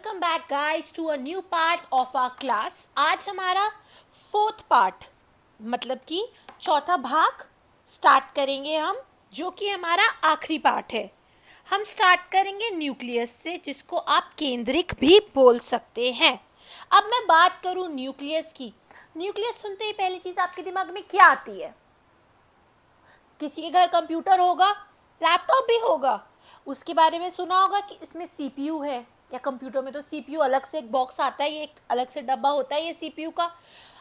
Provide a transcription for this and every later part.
Welcome back guys to a new part of our class. आज हमारा fourth part मतलब कि चौथा भाग स्टार्ट करेंगे हम, जो कि हमारा आखिरी पार्ट है। हम स्टार्ट करेंगे न्यूक्लियस से, जिसको आप केंद्रिक भी बोल सकते हैं। अब मैं बात करूं न्यूक्लियस की। न्यूक्लियस सुनते ही पहली चीज आपके दिमाग में क्या आती है? किसी के घर कंप्यूटर होगा, लैपटॉप भी होगा, उसके बारे में सुना होगा कि इसमें सीपीयू है, या कंप्यूटर में तो सीपीयू अलग से एक बॉक्स आता है, ये एक अलग से डब्बा होता है ये सीपीयू का।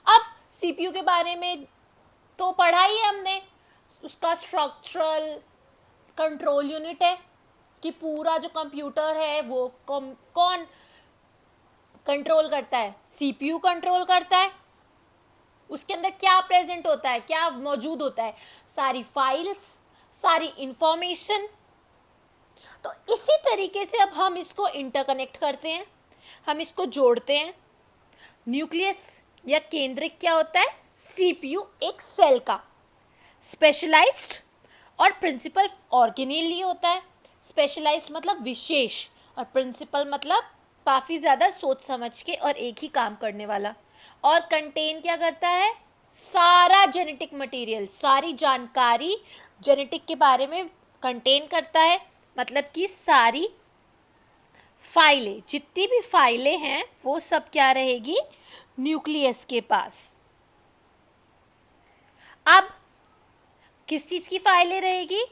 अब सीपीयू के बारे में तो पढ़ा ही है हमने, उसका स्ट्रक्चरल कंट्रोल यूनिट है कि पूरा जो कंप्यूटर है वो कौन कंट्रोल करता है? सीपीयू कंट्रोल करता है। उसके अंदर क्या प्रेजेंट होता है, क्या मौजूद होता है? सारी फाइल्स, सारी इंफॉर्मेशन। तो इसी तरीके से अब हम इसको इंटरकनेक्ट करते हैं, हम इसको जोड़ते हैं। न्यूक्लियस या केंद्रक क्या होता है? सीपीयू एक सेल का स्पेशलाइज्ड और प्रिंसिपल ऑर्गेनेल होता है। स्पेशलाइज्ड मतलब विशेष, और प्रिंसिपल मतलब काफी ज्यादा सोच समझ के और एक ही काम करने वाला। और कंटेन क्या करता है? सारा जेनेटिक मटेरियल, सारी जानकारी जेनेटिक के बारे में कंटेन करता है। मतलब कि सारी फाइलें, जितनी भी फाइलें हैं वो सब क्या रहेगी? न्यूक्लियस के पास। अब किस चीज की फाइलें रहेगी?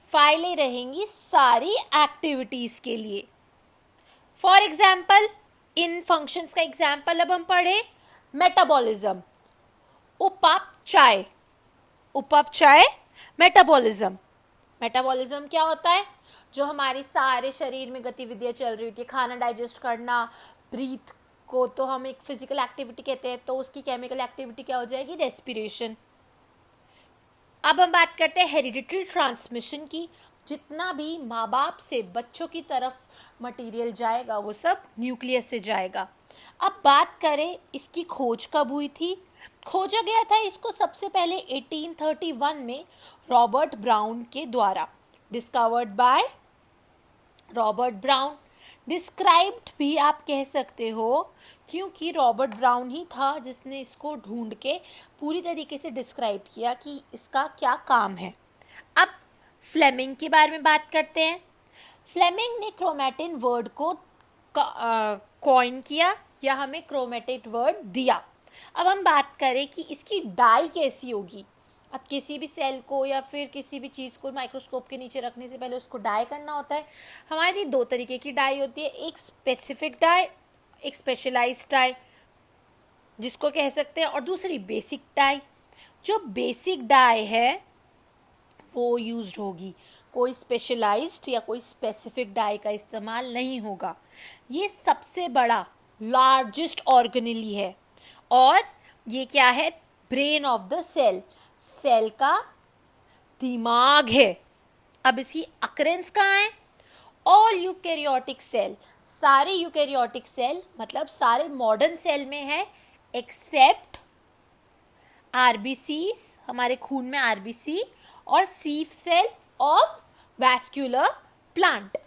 फाइलें रहेंगी सारी एक्टिविटीज के लिए। फॉर एग्जाम्पल, इन फंक्शंस का एग्जाम्पल अब हम पढ़े। मेटाबॉलिज्म, उपापचय, उपापचय मेटाबॉलिज्म। मेटाबॉलिज्म क्या होता है? जो हमारी सारे शरीर में गतिविधियां चल रही होती है, खाना डाइजेस्ट करना, ब्रीथ को तो हम एक फिजिकल एक्टिविटी कहते हैं, तो उसकी केमिकल एक्टिविटी क्या हो जाएगी? रेस्पिरेशन। अब हम बात करते हैं हेरिडिटरी ट्रांसमिशन की। जितना भी माँ बाप से बच्चों की तरफ मटेरियल जाएगा वो सब न्यूक्लियस से जाएगा। अब बात करें इसकी खोज कब हुई थी? खोजा गया था इसको सबसे पहले 1831 में रॉबर्ट ब्राउन के द्वारा। Discovered by Robert brown. Described भी आप कह सकते हो, क्योंकि रॉबर्ट ब्राउन ही था जिसने इसको ढूंढ के पूरी तरीके से डिस्क्राइब किया कि इसका क्या काम है। अब फ्लेमिंग के बारे में बात करते हैं। फ्लेमिंग ने क्रोमैटिन वर्ड को कॉइन किया, या हमें क्रोमेटेड वर्ड दिया। अब हम बात करें कि इसकी डाई कैसी होगी। अब किसी भी सेल को या फिर किसी भी चीज़ को माइक्रोस्कोप के नीचे रखने से पहले उसको डाई करना होता है। हमारी दो तरीके की डाई होती है, एक स्पेसिफिक डाई, एक स्पेशलाइज्ड डाई जिसको कह सकते हैं, और दूसरी बेसिक डाई। जो बेसिक डाई है वो यूज्ड होगी, कोई स्पेशलाइज्ड या कोई स्पेसिफिक डाई का इस्तेमाल नहीं होगा। ये सबसे बड़ा लार्जेस्ट ऑर्गेनेली है, और ये क्या है? Brain of the cell, cell का दिमाग है। अब इसकी अकरेंस कहाँ है? ऑल यूकैरियोटिक सेल, सारे यूकैरियोटिक सेल मतलब सारे मॉडर्न सेल में है, एक्सेप्ट आरबीसी, हमारे खून में आरबीसी, और sieve cell of vascular plant.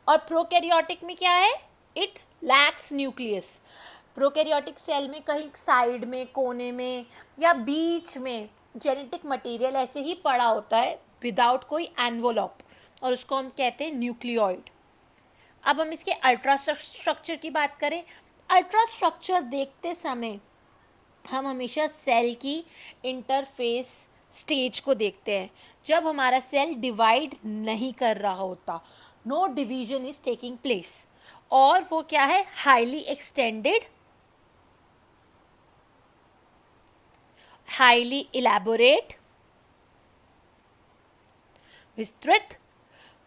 और प्रोकैरियोटिक में क्या है? It lacks nucleus. Prokaryotic cell में कहीं साइड में, कोने में या बीच में जेनेटिक मटेरियल ऐसे ही पड़ा होता है विदाउट कोई एनवोलॉप, और उसको हम कहते हैं न्यूक्लियोइड। अब हम इसके अल्ट्रा स्ट्रक्चर की बात करें। अल्ट्रा स्ट्रक्चर देखते समय हम हमेशा सेल की इंटरफेस स्टेज को देखते हैं, जब हमारा सेल डिवाइड नहीं कर रहा होता, no division is taking place, और वो क्या है? हाईली एक्सटेंडेड, हाईली इलैबोरेट, विस्तृत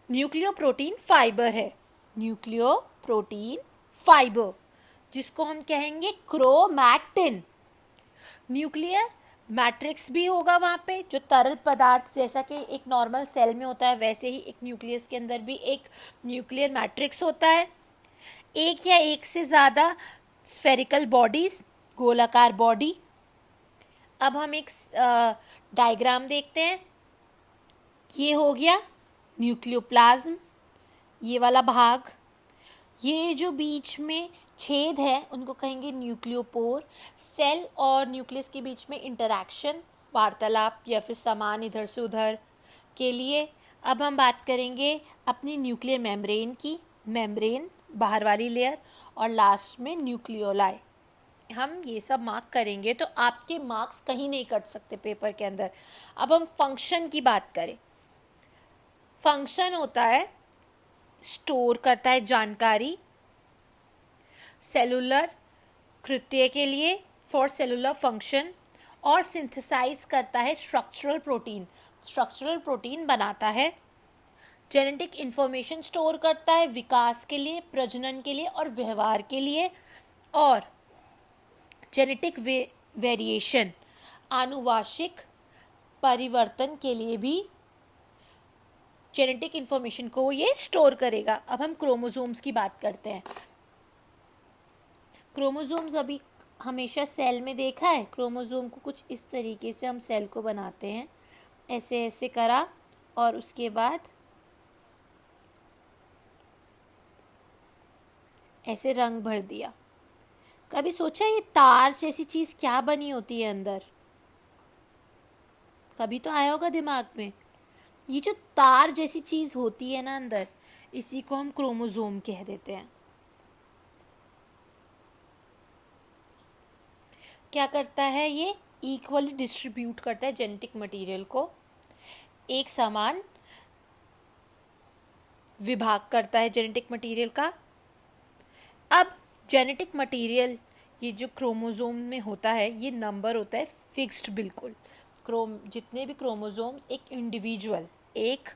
न्यूक्लियोप्रोटीन फाइबर है। न्यूक्लियोप्रोटीन फाइबर जिसको हम कहेंगे क्रोमैटिन। न्यूक्लियर मैट्रिक्स भी होगा वहाँ पे, जो तरल पदार्थ जैसा कि एक नॉर्मल सेल में होता है, वैसे ही एक न्यूक्लियस के अंदर भी एक न्यूक्लियर मैट्रिक्स होता है। एक या एक से ज़्यादा स्फेरिकल बॉडीज, गोलाकार बॉडी। अब हम एक डायग्राम देखते हैं। ये हो गया न्यूक्लियोप्लाज्म, ये वाला भाग। ये जो बीच में छेद है उनको कहेंगे न्यूक्लियोपोर। सेल और न्यूक्लियस के बीच में इंटरैक्शन, वार्तालाप या फिर सामान इधर से उधर के लिए। अब हम बात करेंगे अपनी न्यूक्लियर मेम्ब्रेन की। मेम्ब्रेन बाहर वाली लेयर, और लास्ट में न्यूक्लियोलाई। हम ये सब मार्क करेंगे तो आपके मार्क्स कहीं नहीं कट सकते पेपर के अंदर। अब हम फंक्शन की बात करें। फंक्शन होता है, स्टोर करता है जानकारी सेलुलर कृत्य के लिए, फॉर सेलुलर फंक्शन, और सिंथेसाइज करता है स्ट्रक्चरल प्रोटीन। स्ट्रक्चरल प्रोटीन बनाता है। जेनेटिक इंफॉर्मेशन स्टोर करता है विकास के लिए, प्रजनन के लिए और व्यवहार के लिए। और जेनेटिक वेरिएशन, आनुवांशिक परिवर्तन के लिए भी जेनेटिक इंफॉर्मेशन को ये स्टोर करेगा। अब हम क्रोमोसोम्स की बात करते हैं। क्रोमोसोम्स अभी हमेशा सेल में देखा है। क्रोमोसोम को कुछ इस तरीके से हम सेल को बनाते हैं, ऐसे ऐसे करा और उसके बाद ऐसे रंग भर दिया। कभी सोचा ये तार जैसी चीज क्या बनी होती है अंदर? कभी तो आया होगा दिमाग में। ये जो तार जैसी चीज होती है ना अंदर, इसी को हम क्रोमोसोम कह देते हैं। क्या करता है ये? इक्वली डिस्ट्रीब्यूट करता है जेनेटिक मटेरियल को, एक समान विभाग करता है जेनेटिक मटेरियल का। अब जेनेटिक मटेरियल ये जो क्रोमोसोम में होता है, ये नंबर होता है फिक्स्ड बिल्कुल। जितने भी क्रोमोसोम्स एक इंडिविजुअल, एक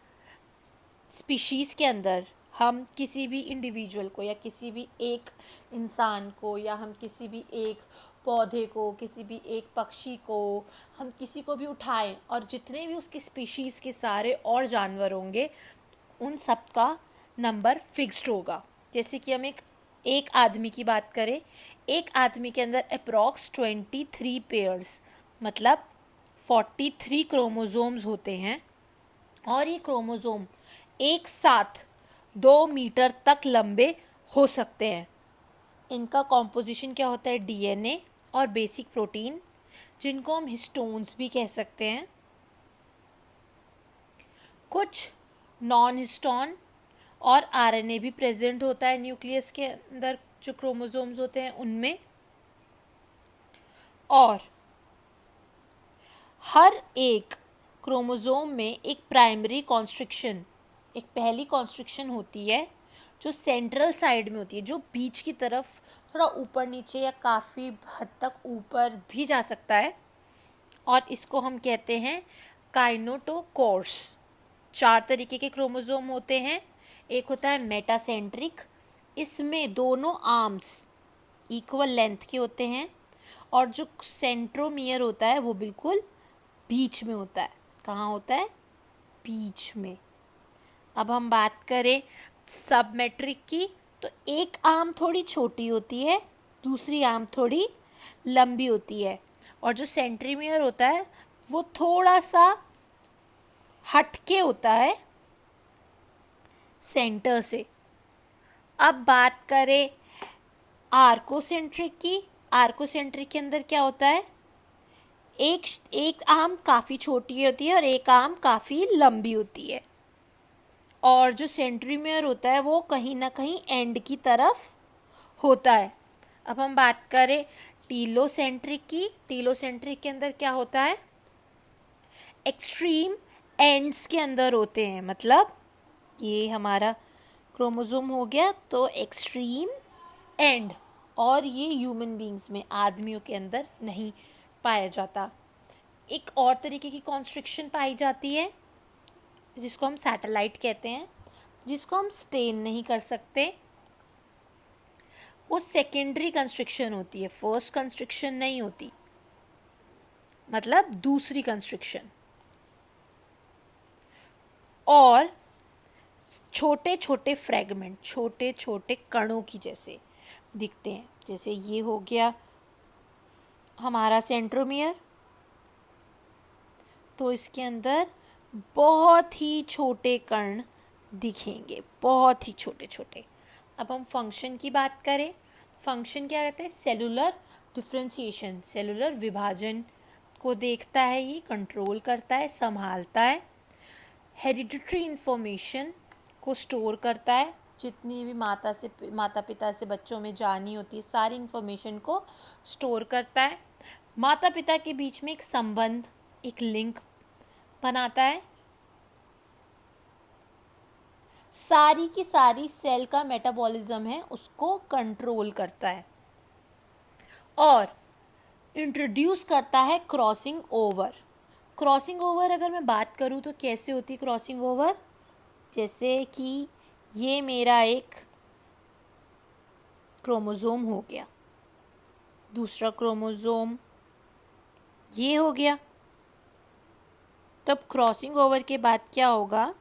स्पीशीज़ के अंदर, हम किसी भी इंडिविजुअल को या किसी भी एक इंसान को या हम किसी भी एक पौधे को, किसी भी एक पक्षी को, हम किसी को भी उठाएं और जितने भी उसकी स्पीशीज़ के सारे और जानवर होंगे उन सब का नंबर फिक्स्ड होगा। जैसे कि हम एक आदमी की बात करें, एक आदमी के अंदर अप्रॉक्स 23 पेयर्स मतलब 43 क्रोमोसोम्स होते हैं। और ये क्रोमोसोम एक साथ 2 मीटर तक लंबे हो सकते हैं। इनका कॉम्पोजिशन क्या होता है? डीएनए और बेसिक प्रोटीन, जिनको हम हिस्टोन्स भी कह सकते हैं। कुछ नॉन हिस्टोन और आरएनए भी प्रेजेंट होता है न्यूक्लियस के अंदर, जो क्रोमोसोम्स होते हैं उनमें। और हर एक क्रोमोसोम में एक प्राइमरी कॉन्स्ट्रिक्शन, एक पहली कॉन्स्ट्रिक्शन होती है जो सेंट्रल साइड में होती है, जो बीच की तरफ थोड़ा ऊपर नीचे या काफ़ी हद तक ऊपर भी जा सकता है, और इसको हम कहते हैं काइनेटोकोर्स। 4 तरीके के क्रोमोसोम होते हैं। एक होता है मेटासेंट्रिक, इसमें दोनों आर्म्स इक्वल लेंथ के होते हैं, और जो सेंट्रोमियर होता है वो बिल्कुल बीच में होता है। कहाँ होता है? बीच में। अब हम बात करें सबमेट्रिक की, तो एक आर्म थोड़ी छोटी होती है, दूसरी आर्म थोड़ी लंबी होती है, और जो सेंट्रीमियर होता है वो थोड़ा सा हटके होता है सेंटर से। अब बात करें आर्कोसेंट्रिक की। आर्कोसेंट्रिक के अंदर क्या होता है? एक आर्म काफ़ी छोटी होती है और एक आर्म काफ़ी लंबी होती है, और जो सेंट्रीमियर होता है वो कहीं ना कहीं एंड की तरफ होता है। अब हम बात करें टीलोसेंट्रिक की। टीलोसेंट्रिक के अंदर क्या होता है? एक्सट्रीम एंड्स के अंदर होते हैं, मतलब ये हमारा क्रोमोसोम हो गया तो एक्सट्रीम एंड, और ये ह्यूमन बींग्स में, आदमियों के अंदर नहीं पाया जाता। एक और तरीके की कॉन्स्ट्रिक्शन पाई जाती है जिसको हम सैटेलाइट कहते हैं, जिसको हम स्टेन नहीं कर सकते। वो सेकेंडरी कंस्ट्रिक्शन होती है, फर्स्ट कंस्ट्रिक्शन नहीं होती, मतलब दूसरी कंस्ट्रिक्शन। और छोटे छोटे फ्रेगमेंट, छोटे छोटे कणों की जैसे दिखते हैं। जैसे ये हो गया हमारा सेंट्रोमियर, तो इसके अंदर बहुत ही छोटे कण दिखेंगे, बहुत ही छोटे छोटे। अब हम फंक्शन की बात करें, फंक्शन क्या कहते हैं? सेलुलर डिफरेंशिएशन, सेलुलर विभाजन को देखता है, ये कंट्रोल करता है, संभालता है। हेरिडिटरी इंफॉर्मेशन को स्टोर करता है, जितनी भी माता पिता से बच्चों में जानी होती है सारी इंफॉर्मेशन को स्टोर करता है। माता पिता के बीच में एक संबंध, एक लिंक बनाता है। सारी की सारी सेल का मेटाबॉलिज्म है उसको कंट्रोल करता है और इंट्रोड्यूस करता है क्रॉसिंग ओवर। क्रॉसिंग ओवर अगर मैं बात करूँ तो कैसे होती है क्रॉसिंग ओवर? जैसे कि ये मेरा एक क्रोमोसोम हो गया, दूसरा क्रोमोसोम ये हो गया, तब क्रॉसिंग ओवर के बाद क्या होगा?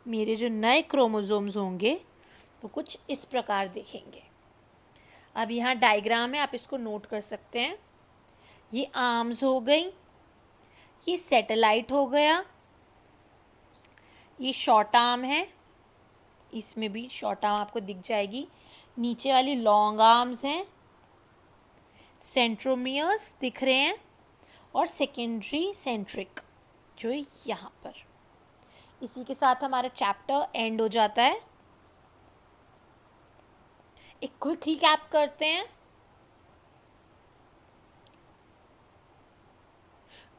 मेरे जो नए क्रोमोसोम्स होंगे वो कुछ इस प्रकार दिखेंगे। अब यहाँ डायग्राम है, आप इसको नोट कर सकते हैं। ये आर्म्स हो गई, ये सैटेलाइट हो गया, ये शॉर्ट आर्म है, इसमें भी शॉर्ट आर्म आपको दिख जाएगी। नीचे वाली लॉन्ग आर्म्स हैं, सेंट्रोमियर्स दिख रहे हैं, और सेकेंडरी सेंट्रिक जो है यहाँ पर। इसी के साथ हमारा चैप्टर एंड हो जाता है। एक क्विक रिकैप करते हैं।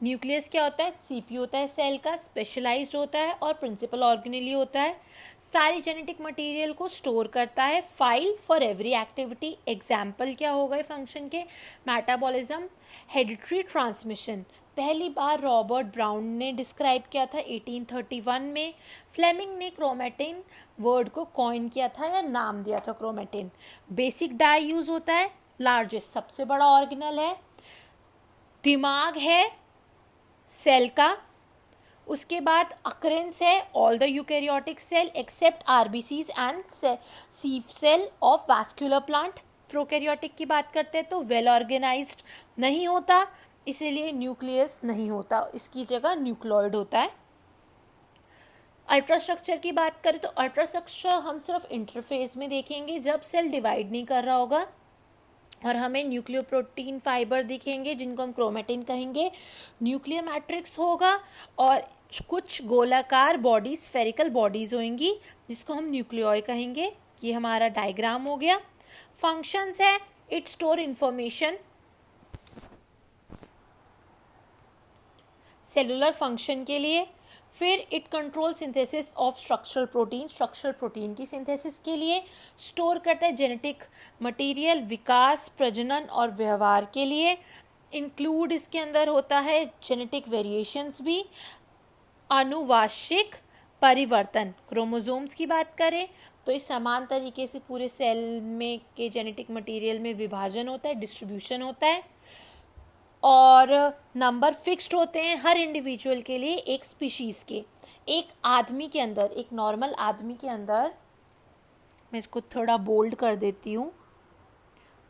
न्यूक्लियस क्या होता है? सीपीयू होता है सेल का, स्पेशलाइज्ड होता है और प्रिंसिपल ऑर्गेनेली होता है। सारी जेनेटिक मटेरियल को स्टोर करता है, file for every activity. Example क्या होगा फंक्शन के? Metabolism, hereditary transmission. पहली बार रॉबर्ट ब्राउन ने डिस्क्राइब किया था 1831 में। फ्लेमिंग ने क्रोमेटिन वर्ड को कॉइन किया था या नाम दिया था क्रोमेटिन। बेसिक डाई यूज होता है, लार्जेस्ट सबसे बड़ा ऑर्गेनल है। दिमाग है सेल का। उसके बाद अकरेंस है all the eukaryotic cell except RBCs and sieve cell of vascular plant. Prokaryotic की बात करते हैं तो वेल ऑर्गेनाइज्ड नहीं होता, इसीलिए न्यूक्लियस नहीं होता, इसकी जगह न्यूक्लॉइड होता है। अल्ट्रास्ट्रक्चर की बात करें तो अल्ट्रास्ट्रक्चर हम सिर्फ इंटरफेस में देखेंगे जब सेल डिवाइड नहीं कर रहा होगा, और हमें न्यूक्लियोप्रोटीन फाइबर दिखेंगे जिनको हम क्रोमेटिन कहेंगे। न्यूक्लियर मैट्रिक्स होगा और कुछ गोलाकार बॉडी, स्फेरिकल बॉडीज होंगी जिसको हम न्यूक्लियोइ कहेंगे। ये हमारा डायग्राम हो गया। फंक्शंस है, it store information. Cellular function के लिए। फिर it control synthesis of structural protein, structural protein की सिंथेसिस के लिए। स्टोर करता है जेनेटिक मटेरियल, विकास, प्रजनन और व्यवहार के लिए। इंक्लूड इसके अंदर होता है जेनेटिक वेरिएशंस भी। आनुवांशिक परिवर्तन, क्रोमोसोम्स की बात करें तो इस समान तरीके से पूरे सेल में के जेनेटिक मटेरियल में विभाजन होता है, डिस्ट्रीब्यूशन होता है, और नंबर फिक्स्ड होते हैं हर इंडिविजुअल के लिए, एक स्पीशीज़ के। एक आदमी के अंदर, एक नॉर्मल आदमी के अंदर, मैं इसको थोड़ा बोल्ड कर देती हूँ,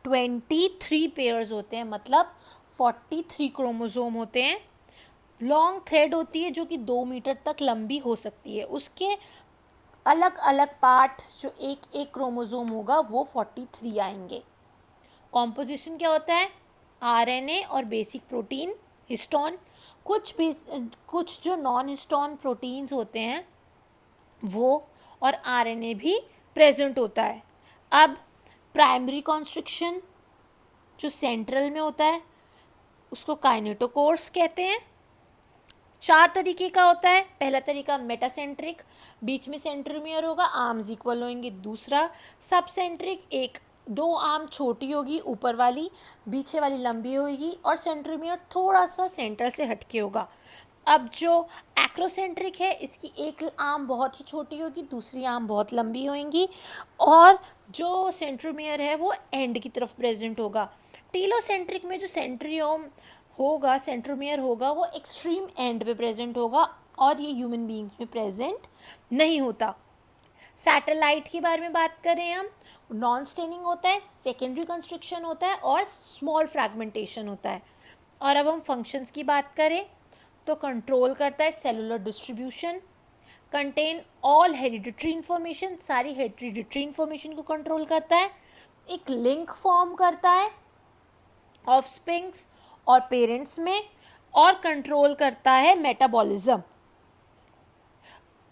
23 पेयर्स होते हैं, मतलब 43 क्रोमोसोम होते हैं। लॉन्ग थ्रेड होती है जो कि 2 मीटर तक लंबी हो सकती है। उसके अलग अलग पार्ट जो एक एक क्रोमोसोम होगा वो 43 आएंगे। कॉम्पोजिशन क्या होता है? आरएनए और बेसिक प्रोटीन, हिस्टोन। कुछ जो नॉन हिस्टोन प्रोटीन्स होते हैं वो, और आरएनए भी प्रेजेंट होता है। अब प्राइमरी कॉन्स्ट्रिक्शन जो सेंट्रल में होता है उसको काइनेटोकोर्स कहते हैं। 4 तरीके का होता है। पहला तरीका मेटासेंट्रिक, बीच में सेंट्रोमियर होगा, आर्म्स इक्वल होंगे। दूसरा सब सेंट्रिक, 2 आर्म छोटी होगी ऊपर वाली, पीछे वाली लंबी होगी, और सेंट्रोमियर थोड़ा सा सेंटर से हटके होगा। अब जो एक्रोसेंट्रिक है इसकी एक आर्म बहुत ही छोटी होगी, दूसरी आर्म बहुत लंबी होंगी, और जो सेंट्रोमियर है वो एंड की तरफ प्रेजेंट होगा। टीलोसेंट्रिक में जो सेंट्रोमियर होगा वो एक्सट्रीम एंड पे प्रेजेंट होगा, और ये ह्यूमन बीइंग्स में प्रेजेंट नहीं होता। सैटेलाइट के बारे में बात करें हम, नॉन स्टेनिंग होता है, सेकेंडरी कंस्ट्रक्शन होता है, और स्मॉल फ्रैगमेंटेशन होता है। और अब हम फंक्शंस की बात करें तो कंट्रोल करता है cellular distribution, contain all hereditary information, सारी हेरिडिटरी इंफॉर्मेशन को कंट्रोल करता है, एक लिंक फॉर्म करता है ऑफस्प्रिंग्स और पेरेंट्स में, और कंट्रोल करता है मेटाबॉलिज्म,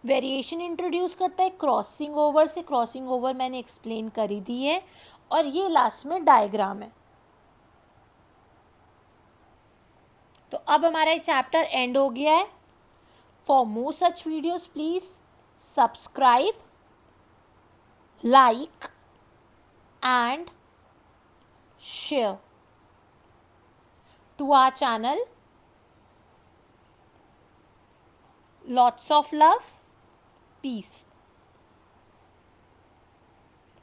वेरिएशन इंट्रोड्यूस करता है क्रॉसिंग ओवर से, क्रॉसिंग ओवर मैंने एक्सप्लेन करी दी है, और ये लास्ट में डायग्राम है। तो अब हमारा ये चैप्टर एंड हो गया है। For more such videos please subscribe, like and share to our channel. Lots of love. Peace.